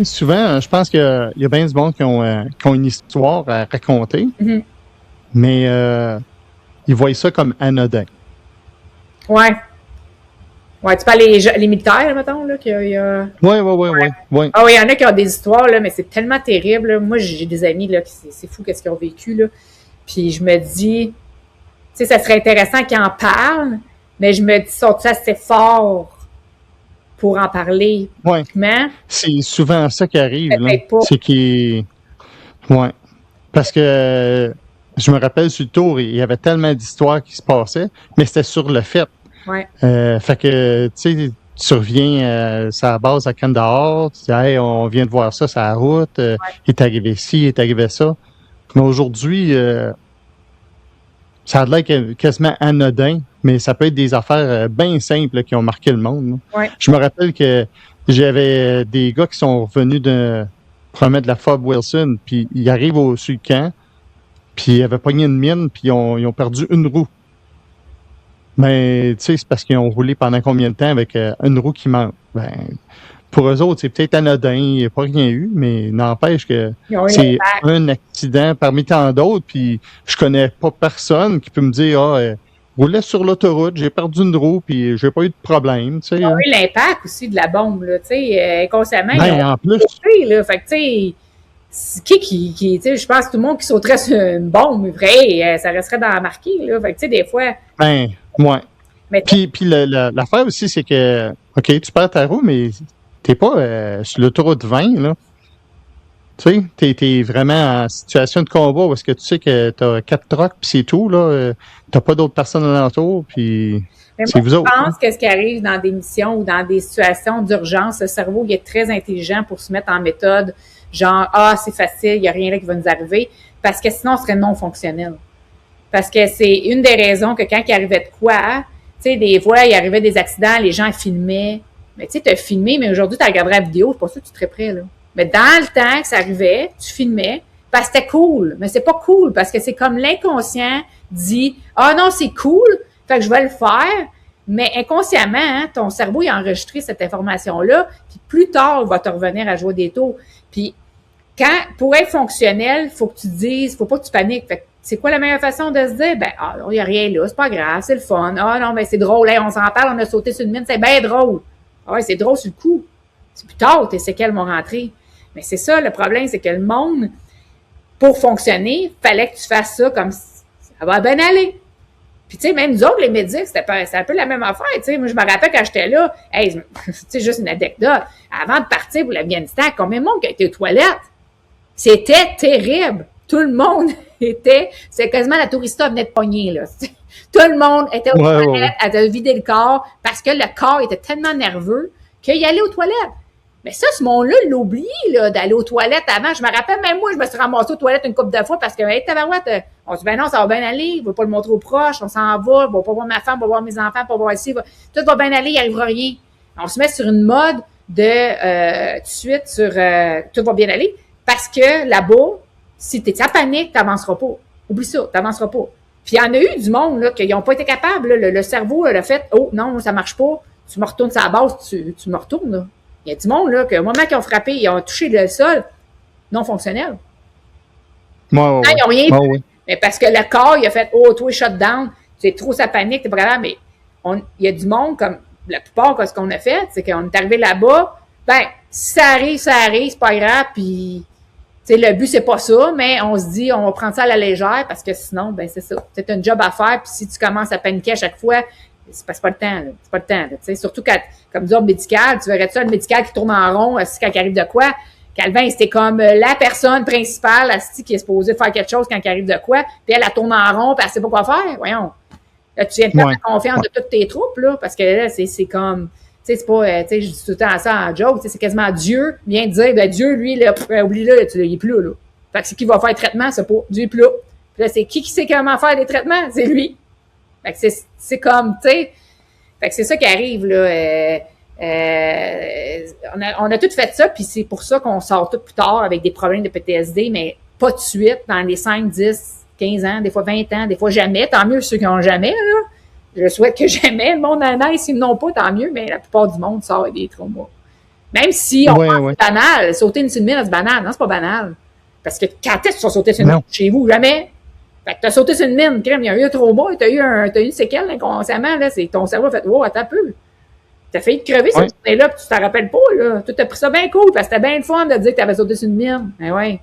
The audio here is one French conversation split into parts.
Souvent, je pense qu'il y a bien du monde qui ont une histoire à raconter, Mhm. mais ils voient ça comme anodin. Ouais. Ouais, tu parles les militaires, là, mettons, là, qu'il y a... Oui. Ah oui, il y en a qui ont des histoires, là, mais c'est tellement terrible, là. Moi, j'ai des amis, là, qui c'est fou qu'est-ce qu'ils ont vécu, là. Puis je me dis, tu sais, ça serait intéressant qu'ils en parlent, mais je me dis, sont-ils assez forts pour en parler Oui, publiquement? c'est souvent ça qui arrive, là. Peut-être pas. C'est qu'ils... Ouais. Parce que je me rappelle sur le tour, il y avait tellement d'histoires qui se passaient, mais c'était sur le fait. Ouais. Fait que, tu sais, tu reviens sur la base à Kandahar, tu dis, hey, on vient de voir ça sur la route, il est arrivé ci, il est arrivé ça. Mais aujourd'hui, ça a l'air quasiment anodin, mais ça peut être des affaires bien simples là, qui ont marqué le monde. Là. Ouais. Je me rappelle que j'avais des gars qui sont revenus de promettre de la Fob Wilson, puis ils arrivent sur le camp, puis ils avaient pogné une mine, puis ils ont perdu une roue. Mais tu sais, c'est parce qu'ils ont roulé pendant combien de temps avec une roue qui manque. Ben, pour eux autres, c'est peut-être anodin, il n'y a pas rien eu, mais n'empêche que Ils ont eu c'est l'impact. un accident parmi tant d'autres, puis je connais pas personne qui peut me dire roulais sur l'autoroute, j'ai perdu une roue, puis j'ai pas eu de problème, tu sais. Ils ont eu l'impact aussi de la bombe, là, tu sais, inconsciemment, ils Ben, ont en plus, sauté, là, fait que, tu sais, tu sais, je pense que tout le monde qui sauterait sur une bombe, vrai, ça resterait dans la marquée, là, fait que, tu sais, des fois, ben, ouais. mais Puis l'affaire aussi, c'est que, OK, tu perds ta roue, mais t'es pas sur l'autoroute 20, là. Tu sais, t'es vraiment en situation de combat parce que tu sais que t'as 4 trucks puis c'est tout, là. T'as pas d'autres personnes alentour, puis Mais c'est moi, vous je autres. pense que ce qui arrive dans des missions ou dans des situations d'urgence, le cerveau, il est très intelligent pour se mettre en méthode, genre, ah, c'est facile, il n'y a rien là qui va nous arriver, parce que sinon, on serait non fonctionnel. Parce que c'est une des raisons que quand il arrivait de quoi, tu sais, des fois, il arrivait des accidents, les gens filmaient. Mais tu sais, tu as filmé, mais aujourd'hui, tu regarderais la vidéo, je suis pas sûre que tu serais prêt, là. Mais dans le temps que ça arrivait, tu filmais, parce que c'était cool. Mais c'est pas cool, parce que c'est comme l'inconscient dit, ah non, c'est cool, fait que je vais le faire. Mais inconsciemment, hein, ton cerveau, il a enregistré cette information-là, puis plus tard, il va te revenir à jouer des tours. Puis pour être fonctionnel, faut que tu te dises, faut pas que tu paniques. Fait que c'est quoi la meilleure façon de se dire? Ben, ah, il n'y a rien là, c'est pas grave, c'est le fun. Ah non, mais c'est drôle, hey, on s'en parle, on a sauté sur une mine, c'est bien drôle. Ah ouais, c'est drôle sur le coup. C'est plus tard, tes séquelles vont rentrer. Mais c'est ça, le problème, c'est que le monde, pour fonctionner, fallait que tu fasses ça comme ça va bien aller. Puis, tu sais, même nous autres, les médias, c'était un peu la même affaire. Tu sais, moi, je me rappelle quand j'étais là, hey, tu sais, juste une anecdote. Avant de partir pour l'Afghanistan, combien de monde qui a été aux toilettes? C'était terrible. Tout le monde c'est quasiment la tourista venait de pogner, là. Tout le monde était aux toilettes, à vider le corps, parce que le corps était tellement nerveux qu'il allait aux toilettes. Mais ça, ce monde-là, il l'a oublié, là, d'aller aux toilettes avant. Je me rappelle, même moi, je me suis ramassée aux toilettes une couple de fois parce que, hey, tabarouette, on se dit, ben non, ça va bien aller, il va pas le montrer aux proches, on s'en va, il va pas voir ma femme, il va voir mes enfants, pas voir ici, tout va bien aller, il arrivera rien. On se met sur une mode de, tout de suite, sur, tout va bien aller, parce que là-bas, si t'es en panique, t'avanceras pas. Oublie ça, t'avanceras pas. Puis il y en a eu du monde, là, qui n'ont pas été capables, là, le cerveau, là, le fait, oh, non, ça marche pas, tu me retournes sur la base, tu me retournes, là. Il y a du monde, là, qu'au moment qu'ils ont frappé, ils ont touché le sol, non fonctionnel. Ils n'ont rien fait. Mais parce que le corps, il a fait, oh, toi, shutdown, c'est trop sa panique, t'es pas grave. Mais il y a du monde, comme la plupart de ce qu'on a fait, c'est qu'on est arrivé là-bas, ben, si ça arrive, c'est pas grave, puis, tu sais, le but, c'est pas ça, mais on se dit, on va prendre ça à la légère, parce que sinon, ben, c'est ça. C'est un job à faire, puis si tu commences à paniquer à chaque fois, c'est pas le temps, là. C'est pas le temps, là. Tu sais, surtout quand, comme disons, médical, tu verrais ça, le médical qui tourne en rond, quand il arrive de quoi? Calvin, c'était comme la personne principale, qui est supposée faire quelque chose quand il arrive de quoi, puis elle tourne en rond, puis elle sait pas quoi faire. Voyons. Là, tu viens de perdre la confiance de toutes tes troupes, là, parce que là, c'est comme, tu sais, c'est pas, tu sais, je dis tout le temps ça en joke, tu sais, c'est quasiment Dieu vient de dire, ben, Dieu, lui, là, oublie-le, il est plus là, là. Fait que c'est qui va faire le traitement, c'est pas, Dieu est plus là. Puis là, c'est qui sait comment faire des traitements? C'est lui. Fait que c'est comme, tu sais, fait que c'est ça qui arrive, là. On a tout fait ça, puis c'est pour ça qu'on sort tout plus tard avec des problèmes de PTSD, mais pas de suite, dans les 5, 10, 15 ans, des fois 20 ans, des fois jamais. Tant mieux ceux qui n'ont jamais, là. Je souhaite que jamais le monde en ait. S'ils n'ont pas, tant mieux, mais la plupart du monde sort avec des traumas. Même si on Ouais, pense ouais. que c'est banal, sauter une mine, c'est banal. Non, c'est pas banal. Parce que quand est-ce que tu vas sauter sur une mine Non. chez vous? Jamais. Fait que t'as sauté sur une mine, crème, il y a eu un trauma, t'as eu une séquelle inconsciemment, là, c'est ton cerveau a fait, wow, attends un peu. T'as failli te crever Ouais. cette journée-là, puis tu t'en rappelles pas, là. Tu t'as pris ça bien cool, parce que c'était bien le fun de dire que t'avais sauté sur une mine. Ben ouais.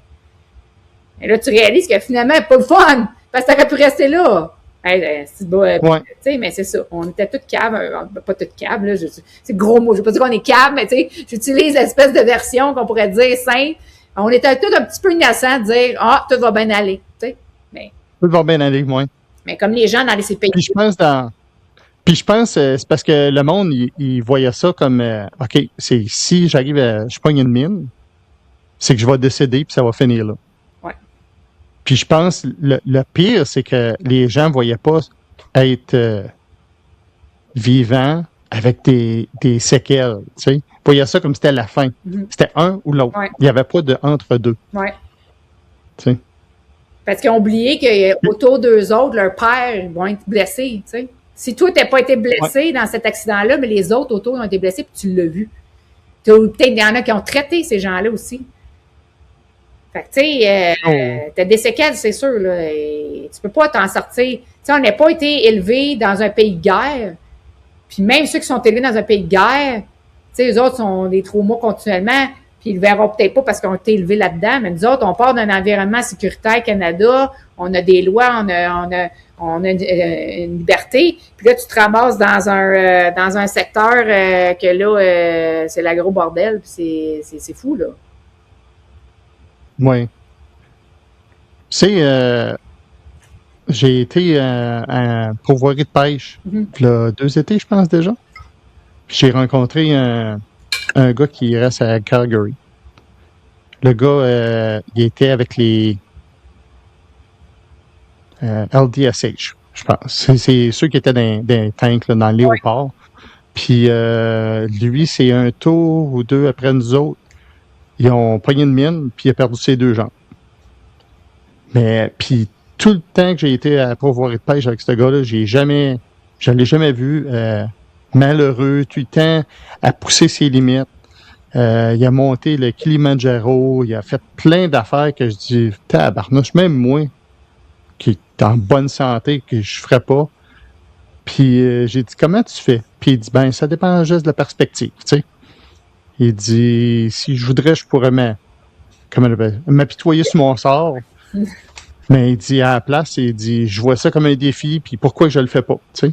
Et là, tu réalises que finalement, pas le fun, parce que t'aurais pu rester là. Hey, c'est beau, Ouais. tu sais, mais c'est ça. On était toutes caves, pas toutes caves, là. C'est gros mot. Je veux pas dire qu'on est caves, mais tu sais, j'utilise l'espèce de version qu'on pourrait dire simple. On était tous un petit peu innocents de dire, ah, tout va bien aller, tu sais. Mais, Tout va bien aller, moi. mais comme les gens dans ces pays. Puis je pense c'est parce que le monde, il voyait ça comme OK, c'est si j'arrive à je pogne une mine, c'est que je vais décéder puis ça va finir là. Ouais. Puis je pense le pire, c'est que les gens ne voyaient pas être vivants avec des séquelles. Tu sais. Ils voyaient ça comme si c'était la fin. Mm-hmm. C'était un ou l'autre. Ouais. Il n'y avait pas de entre-deux. Ouais. Tu sais. Parce qu'ils ont oublié qu'autour d'eux autres, leurs pères vont être blessés. Tu sais. Si toi, tu n'as pas été blessé dans cet accident-là, mais les autres autour ont été blessés, puis tu l'as vu. Peut-être qu'il y en a qui ont traité ces gens-là aussi. Fait que, tu sais, t'as des séquelles, c'est sûr, là. Et tu peux pas t'en sortir. Tu sais, on n'a pas été élevés dans un pays de guerre. Puis même ceux qui sont élevés dans un pays de guerre, tu sais, eux autres ont des traumas continuellement, puis ils le verront peut-être pas parce qu'ils ont été élevés là-dedans, mais nous autres, on part d'un environnement sécuritaire Canada, on a des lois, on a une liberté, puis là, tu te ramasses dans un secteur que là, c'est l'agro bordel, puis c'est fou, là. Oui. Tu sais, j'ai été à pourvoirie de pêche, là, 2 étés, je pense déjà. Puis j'ai rencontré un gars qui reste à Calgary. Le gars, il était avec les LDSH, je pense. C'est ceux qui étaient dans les tanks, là, dans le léopard. Puis lui, c'est un tour ou deux après nous autres. Ils ont pogné une mine, puis il a perdu ses 2 jambes. Mais puis tout le temps que j'ai été à pourvoirie de pêche avec ce gars-là, je l'ai jamais vu malheureux, tout le temps à pousser ses limites. Il a monté le Kilimanjaro, il a fait plein d'affaires que je dis, tabarnouche, même moi, qui est en bonne santé, que je ferais pas. Puis j'ai dit, comment tu fais? Puis il dit, ben, ça dépend juste de la perspective, tu sais. Il dit, si je voudrais, je pourrais m'apitoyer sur mon sort. Mais il dit, à la place, il dit, je vois ça comme un défi, puis pourquoi je le fais pas, tu sais.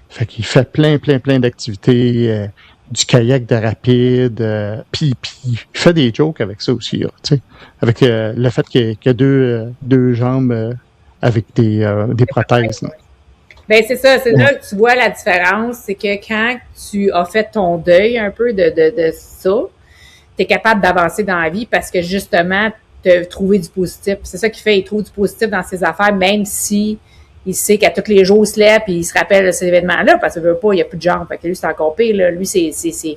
Fait qu'il fait plein d'activités, du kayak de rapide, puis il fait des jokes avec ça aussi, là, tu sais. Avec le fait qu'il y a deux jambes avec des prothèses, là. Ben c'est ça, c'est là que tu vois la différence, c'est que quand tu as fait ton deuil un peu de ça, tu es capable d'avancer dans la vie parce que justement, tu as trouvé du positif. C'est ça qui fait, il trouve du positif dans ses affaires, même si il sait qu'à tous les jours, il se lève et il se rappelle de ces événements-là, parce qu'il veut pas, il n'y a plus de jambes. Fait que lui, c'est encore pire, là. Lui, c'est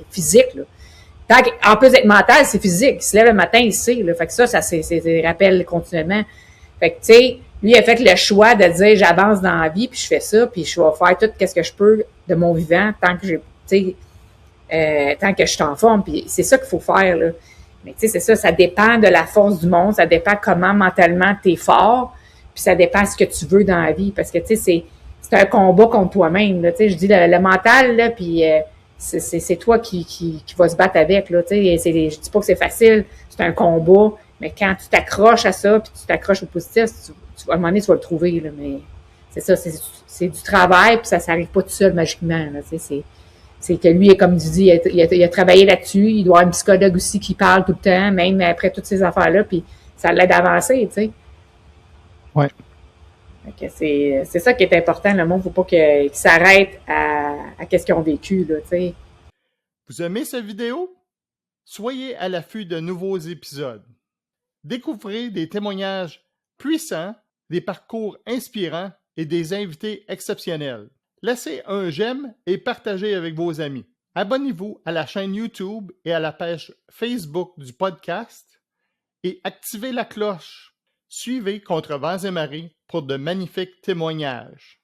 physique, là. En plus d'être mental, c'est physique. Il se lève le matin, il sait, là. Fait que ça c'est rappelle continuellement. Fait que, tu sais, lui, il a fait le choix de dire, j'avance dans la vie, puis je fais ça, puis je vais faire tout ce que je peux de mon vivant tant que j'ai, tu sais, tant que je suis en forme. Puis c'est ça qu'il faut faire, là. Mais tu sais, c'est ça dépend de la force du monde, ça dépend comment mentalement tu es fort, puis ça dépend de ce que tu veux dans la vie. Parce que, tu sais, c'est un combat contre toi-même, là. Tu sais, je dis le mental, là, puis c'est toi qui vas se battre avec, là. Tu sais, je dis pas que c'est facile, c'est un combat, mais quand tu t'accroches à ça, puis tu t'accroches au positif, à un moment donné, tu vas le trouver, là. Mais c'est ça, c'est du travail, puis ça s'arrive pas tout seul magiquement, là. Tu sais, c'est que lui, comme tu dis, il a travaillé là-dessus. Il doit avoir un psychologue aussi qui parle tout le temps, même après toutes ces affaires-là, puis ça l'aide à avancer, tu sais. Ouais. C'est ça qui est important. Le monde, il ne faut pas qu'il s'arrête à ce qu'ils ont vécu, là, tu sais. Vous aimez cette vidéo? Soyez à l'affût de nouveaux épisodes. Découvrez des témoignages puissants, des parcours inspirants et des invités exceptionnels. Laissez un j'aime et partagez avec vos amis. Abonnez-vous à la chaîne YouTube et à la page Facebook du podcast et activez la cloche. Suivez Contre vents et marées pour de magnifiques témoignages.